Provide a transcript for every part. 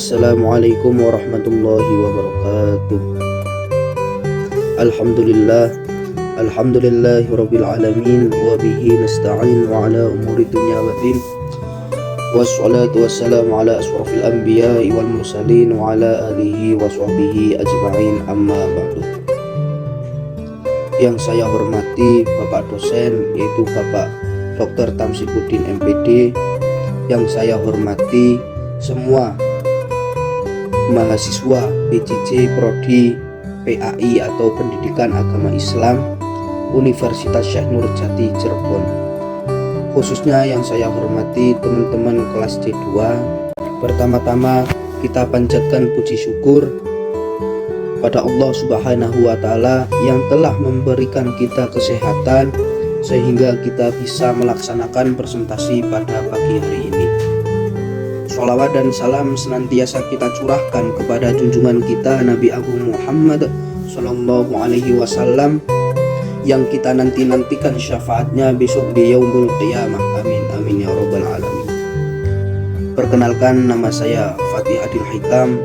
Assalamualaikum warahmatullahi wabarakatuh. Alhamdulillahi rabbil alamin wa bihi nasta'in wa ala umuri dunya waddin. Wassalatu wassalamu ala asrafil anbiya'i wal mursalin wa ala alihi wa sahbihi ajma'in, amma ba'du. Yang saya hormati Bapak dosen, yaitu Bapak Dr. Tamsikuddin MPD. Yang saya hormati semua mahasiswa PJJ Prodi PAI atau Pendidikan Agama Islam Universitas Syekh Nurjati Cirebon. Khususnya yang saya hormati teman-teman kelas C2. Pertama-tama kita panjatkan puji syukur pada Allah Subhanahu wa Ta'ala yang telah memberikan kita kesehatan sehingga kita bisa melaksanakan presentasi pada pagi hari ini. Sholawat dan salam senantiasa kita curahkan kepada junjungan kita Nabi Agung Muhammad Sallallahu Alaihi Wasallam yang kita nantikan syafaatnya besok di Yaumul Qiyamah. Amin amin ya rabbal alamin. Perkenalkan, nama saya Fatih Adil Hitam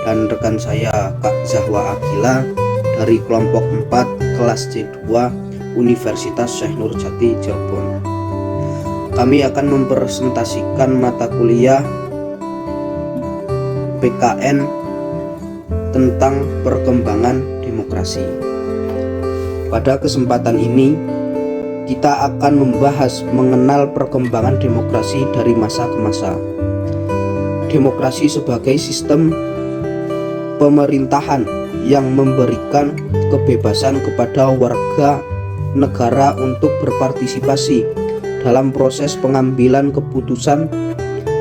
dan rekan saya Kak Zahwa Akila dari kelompok 4 kelas C2 Universitas Syekh Nurjati Cirebon. Kami akan mempresentasikan mata kuliah PKN tentang perkembangan demokrasi. Pada kesempatan ini kita akan membahas mengenal perkembangan demokrasi dari masa ke masa. Demokrasi sebagai sistem pemerintahan yang memberikan kebebasan kepada warga negara untuk berpartisipasi dalam proses pengambilan keputusan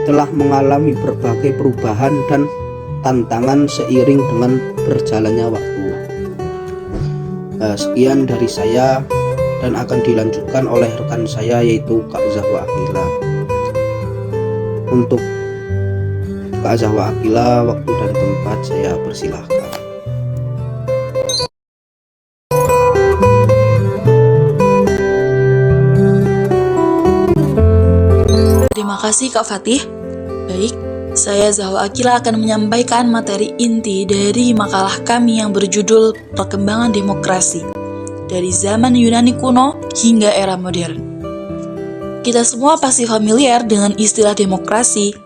telah mengalami berbagai perubahan dan tantangan seiring dengan berjalannya waktu. Sekian dari saya dan akan dilanjutkan oleh rekan saya yaitu Kak Zahwa Akila. Untuk Kak Zahwa Akila, waktu dan tempat saya persilahkan. Terima kasih Kak Fatih. Baik, saya Zahwa Akila akan menyampaikan materi inti dari makalah kami yang berjudul Perkembangan Demokrasi dari zaman Yunani kuno hingga era modern. Kita semua pasti familiar dengan istilah demokrasi.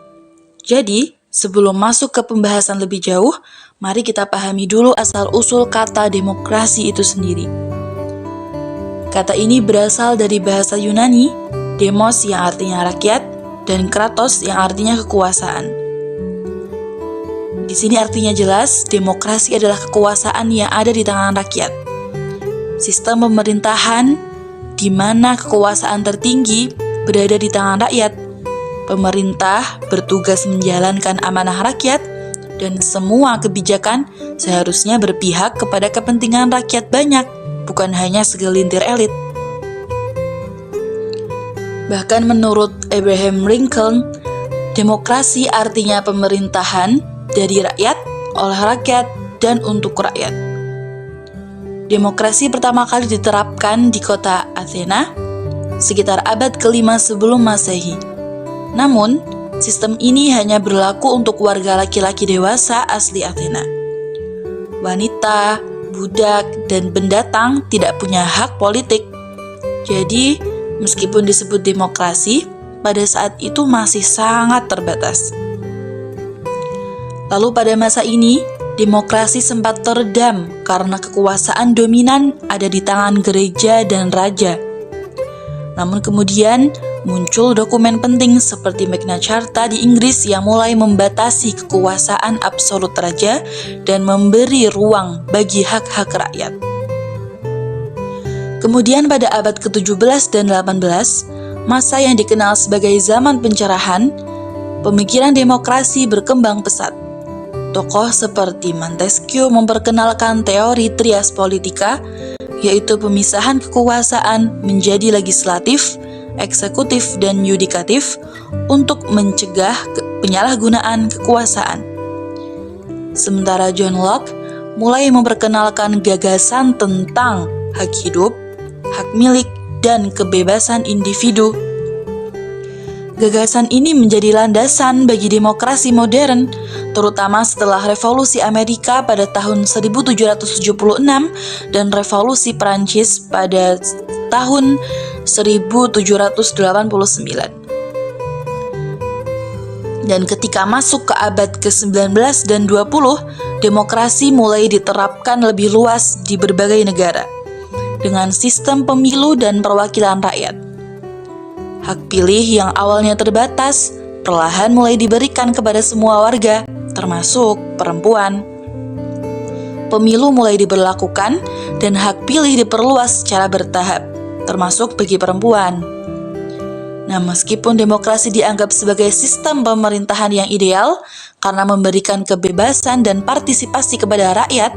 Jadi, sebelum masuk ke pembahasan lebih jauh, mari kita pahami dulu asal-usul kata demokrasi itu sendiri. Kata ini berasal dari bahasa Yunani, demos yang artinya rakyat, dan kratos yang artinya kekuasaan. Di sini artinya jelas, demokrasi adalah kekuasaan yang ada di tangan rakyat. Sistem pemerintahan di mana kekuasaan tertinggi berada di tangan rakyat. Pemerintah bertugas menjalankan amanah rakyat dan semua kebijakan seharusnya berpihak kepada kepentingan rakyat banyak, bukan hanya segelintir elit. Bahkan menurut Abraham Lincoln, demokrasi artinya pemerintahan dari rakyat, oleh rakyat, dan untuk rakyat. Demokrasi pertama kali diterapkan di kota Athena sekitar abad ke-5 sebelum Masehi. Namun, sistem ini hanya berlaku untuk warga laki-laki dewasa asli Athena. Wanita, budak, dan pendatang tidak punya hak politik. Jadi, meskipun disebut demokrasi, pada saat itu masih sangat terbatas. Lalu pada masa ini, demokrasi sempat teredam karena kekuasaan dominan ada di tangan gereja dan raja. Namun kemudian muncul dokumen penting seperti Magna Carta di Inggris yang mulai membatasi kekuasaan absolut raja dan memberi ruang bagi hak-hak rakyat. Kemudian pada abad ke-17 dan 18, masa yang dikenal sebagai zaman pencerahan, pemikiran demokrasi berkembang pesat. Tokoh seperti Montesquieu memperkenalkan teori trias politika, yaitu pemisahan kekuasaan menjadi legislatif, eksekutif, dan yudikatif untuk mencegah penyalahgunaan kekuasaan. Sementara John Locke mulai memperkenalkan gagasan tentang hak hidup, hak milik, dan kebebasan individu. Gagasan ini menjadi landasan bagi demokrasi modern. terutama setelah Revolusi Amerika pada tahun 1776 dan Revolusi Prancis pada tahun 1789. Dan ketika masuk ke abad ke-19 dan 20, demokrasi mulai diterapkan lebih luas di berbagai negara dengan sistem pemilu dan perwakilan rakyat. Hak pilih yang awalnya terbatas perlahan mulai diberikan kepada semua warga, termasuk perempuan. Pemilu mulai diberlakukan dan hak pilih diperluas secara bertahap, termasuk bagi perempuan. Nah, meskipun demokrasi dianggap sebagai sistem pemerintahan yang ideal karena memberikan kebebasan dan partisipasi kepada rakyat,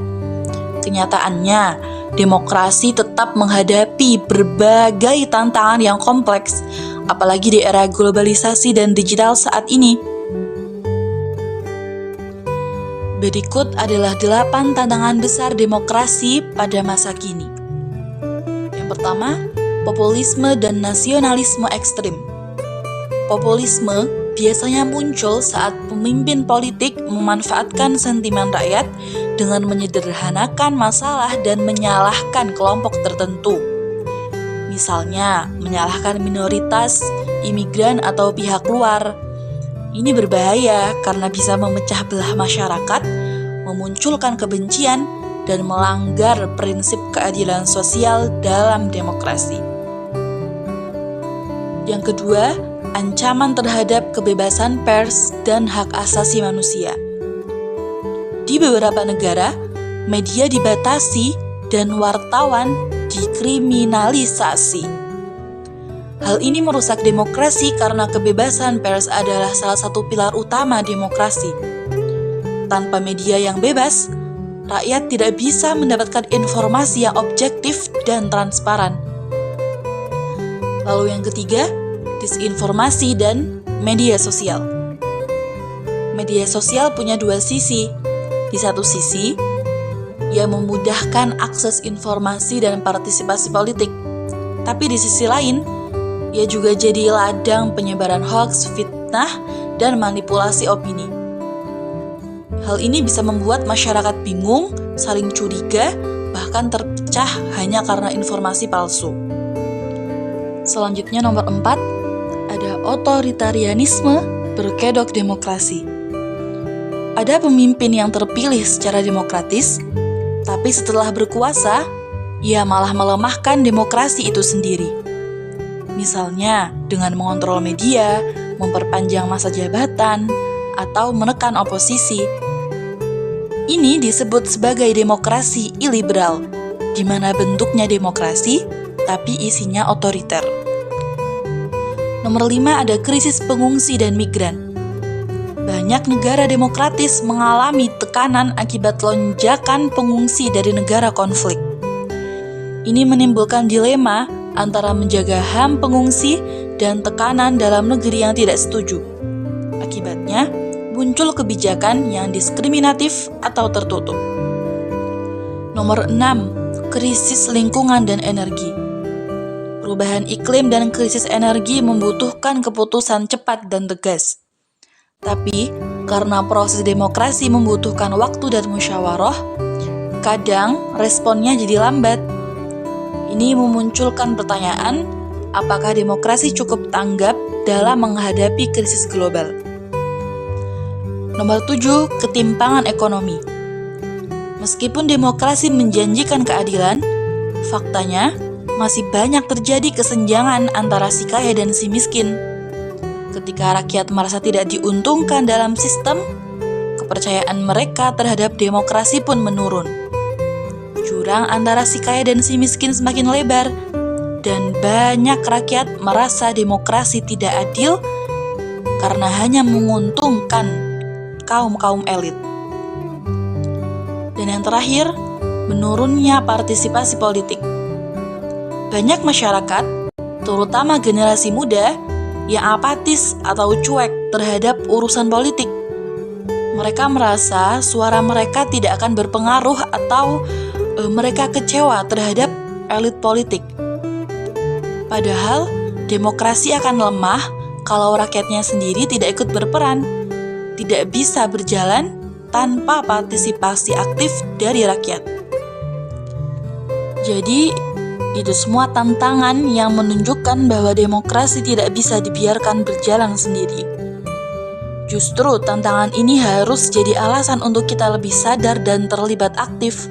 kenyataannya demokrasi tetap menghadapi berbagai tantangan yang kompleks, apalagi di era globalisasi dan digital saat ini. Berikut adalah 8 tantangan besar demokrasi pada masa kini. Yang pertama, populisme dan nasionalisme ekstrim. Populisme biasanya muncul saat pemimpin politik memanfaatkan sentimen rakyat dengan menyederhanakan masalah dan menyalahkan kelompok tertentu. Misalnya, menyalahkan minoritas, imigran, atau pihak luar. Ini berbahaya karena bisa memecah belah masyarakat, memunculkan kebencian, dan melanggar prinsip keadilan sosial dalam demokrasi. Yang kedua, ancaman terhadap kebebasan pers dan hak asasi manusia. Di beberapa negara, media dibatasi dan wartawan dikriminalisasi. Hal ini merusak demokrasi karena kebebasan pers adalah salah satu pilar utama demokrasi. Tanpa media yang bebas, rakyat tidak bisa mendapatkan informasi yang objektif dan transparan. Lalu yang ketiga, disinformasi dan media sosial. Media sosial punya dua sisi. Di satu sisi, ia memudahkan akses informasi dan partisipasi politik. Tapi di sisi lain, ia juga jadi ladang penyebaran hoaks, fitnah, dan manipulasi opini. Hal ini bisa membuat masyarakat bingung, saling curiga, bahkan terpecah hanya karena informasi palsu. Selanjutnya nomor 4, ada otoritarianisme berkedok demokrasi. Ada pemimpin yang terpilih secara demokratis, tapi setelah berkuasa, ia malah melemahkan demokrasi itu sendiri. Misalnya, dengan mengontrol media, memperpanjang masa jabatan, atau menekan oposisi. Ini disebut sebagai demokrasi iliberal, di mana bentuknya demokrasi, tapi isinya otoriter. Nomor 5 ada krisis pengungsi dan migran. Banyak negara demokratis mengalami tekanan akibat lonjakan pengungsi dari negara konflik. Ini menimbulkan dilema antara menjaga HAM pengungsi dan tekanan dalam negeri yang tidak setuju. Akibatnya, muncul kebijakan yang diskriminatif atau tertutup. Nomor 6, krisis lingkungan dan energi. Perubahan iklim dan krisis energi membutuhkan keputusan cepat dan tegas. Tapi, karena proses demokrasi membutuhkan waktu dan musyawarah, kadang responnya jadi lambat. Ini memunculkan pertanyaan, apakah demokrasi cukup tanggap dalam menghadapi krisis global? Nomor 7, ketimpangan ekonomi. Meskipun demokrasi menjanjikan keadilan, faktanya masih banyak terjadi kesenjangan antara si kaya dan si miskin. Ketika rakyat merasa tidak diuntungkan dalam sistem, kepercayaan mereka terhadap demokrasi pun menurun. Jurang antara si kaya dan si miskin semakin lebar, dan banyak rakyat merasa demokrasi tidak adil karena hanya menguntungkan kaum-kaum elit. Dan yang terakhir, menurunnya partisipasi politik. Banyak masyarakat, terutama generasi muda, yang apatis atau cuek terhadap urusan politik. Mereka merasa suara mereka tidak akan berpengaruh atau mereka kecewa terhadap elit politik. Padahal, demokrasi akan lemah kalau rakyatnya sendiri tidak ikut berperan. tidak bisa berjalan tanpa partisipasi aktif dari rakyat. Jadi, itu semua tantangan yang menunjukkan bahwa demokrasi tidak bisa dibiarkan berjalan sendiri. Justru tantangan ini harus jadi alasan untuk kita lebih sadar dan terlibat aktif,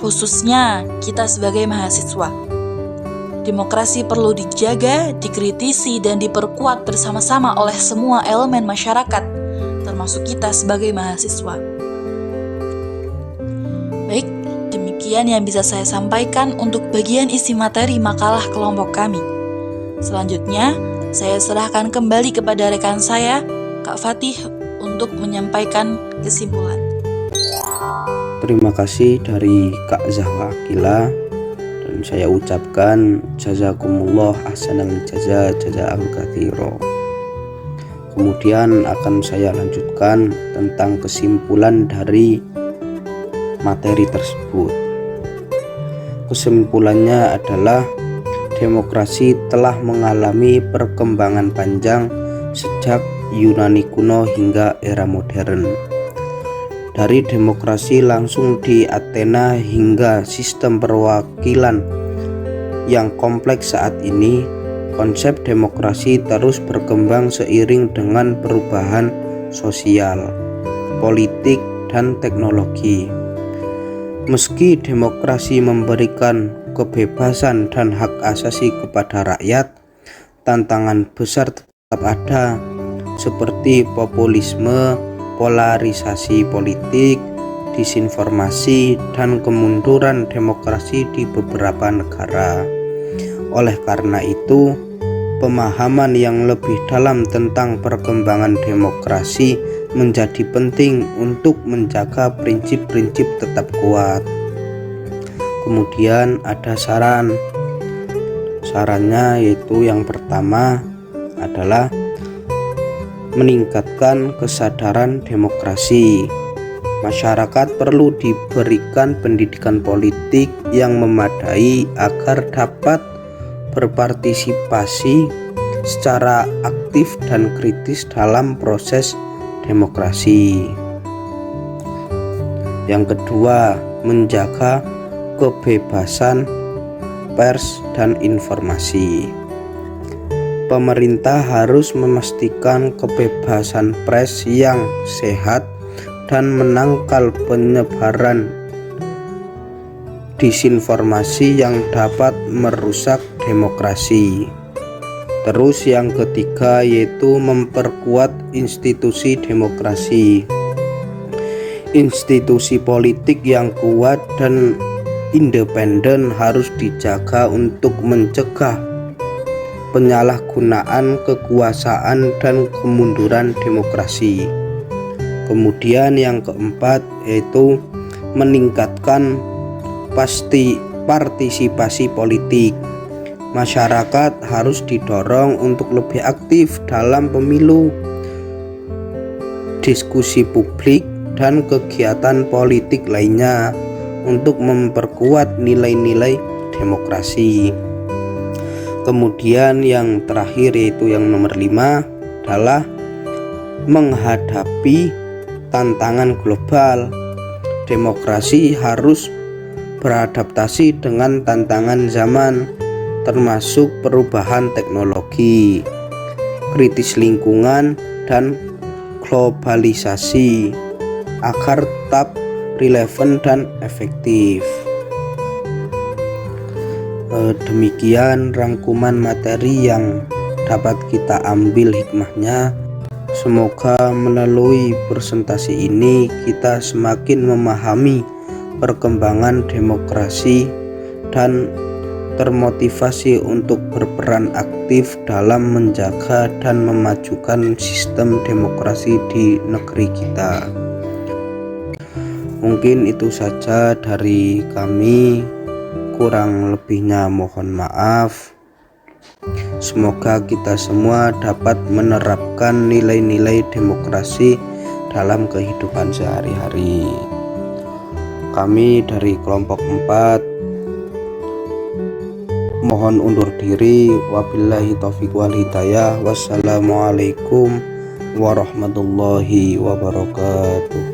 khususnya kita sebagai mahasiswa. Demokrasi perlu dijaga, dikritisi, dan diperkuat bersama-sama oleh semua elemen masyarakat, termasuk kita sebagai mahasiswa. Baik, demikian yang bisa saya sampaikan untuk bagian isi materi makalah kelompok kami. Selanjutnya, saya serahkan kembali kepada rekan saya, Kak Fatih, untuk menyampaikan kesimpulan. Terima kasih dari Kak Zahwa Akila, dan saya ucapkan jazakumullah ahsanal jazaa katsira. Kemudian akan saya lanjutkan tentang kesimpulan dari materi tersebut. Kesimpulannya adalah demokrasi telah mengalami perkembangan panjang sejak Yunani kuno hingga era modern. Dari demokrasi langsung di Athena hingga sistem perwakilan yang kompleks saat ini, konsep demokrasi terus berkembang seiring dengan perubahan sosial, politik, dan teknologi. Meski demokrasi memberikan kebebasan dan hak asasi kepada rakyat, tantangan besar tetap ada, seperti populisme, polarisasi politik, disinformasi, dan kemunduran demokrasi di beberapa negara. Oleh karena itu, pemahaman yang lebih dalam tentang perkembangan demokrasi menjadi penting untuk menjaga prinsip-prinsip tetap kuat. Kemudian ada sarannya, yaitu yang pertama adalah meningkatkan kesadaran demokrasi. Masyarakat perlu diberikan pendidikan politik yang memadai agar dapat berpartisipasi secara aktif dan kritis dalam proses demokrasi. Yang kedua, menjaga kebebasan pers dan informasi. Pemerintah harus memastikan kebebasan pers yang sehat dan menangkal penyebaran disinformasi yang dapat merusak demokrasi. Terus yang ketiga yaitu memperkuat institusi demokrasi. Institusi politik yang kuat dan independen harus dijaga untuk mencegah penyalahgunaan kekuasaan dan kemunduran demokrasi. Kemudian yang keempat yaitu meningkatkan partisipasi politik. Masyarakat harus didorong untuk lebih aktif dalam pemilu, diskusi publik, dan kegiatan politik lainnya untuk memperkuat nilai-nilai demokrasi. Kemudian yang terakhir yaitu yang nomor 5 adalah menghadapi tantangan global. Demokrasi harus beradaptasi dengan tantangan zaman, termasuk perubahan teknologi, kritis lingkungan, dan globalisasi agar tetap relevan dan efektif. Demikian rangkuman materi yang dapat kita ambil hikmahnya. Semoga melalui presentasi ini kita semakin memahami perkembangan demokrasi dan termotivasi untuk berperan aktif dalam menjaga dan memajukan sistem demokrasi di negeri kita. Mungkin itu saja dari kami, kurang lebihnya mohon maaf. Semoga kita semua dapat menerapkan nilai-nilai demokrasi dalam kehidupan sehari-hari. Kami dari kelompok 4 mohon undur diri. Wabillahi taufiq wal hidayah. Wassalamualaikum warahmatullahi wabarakatuh.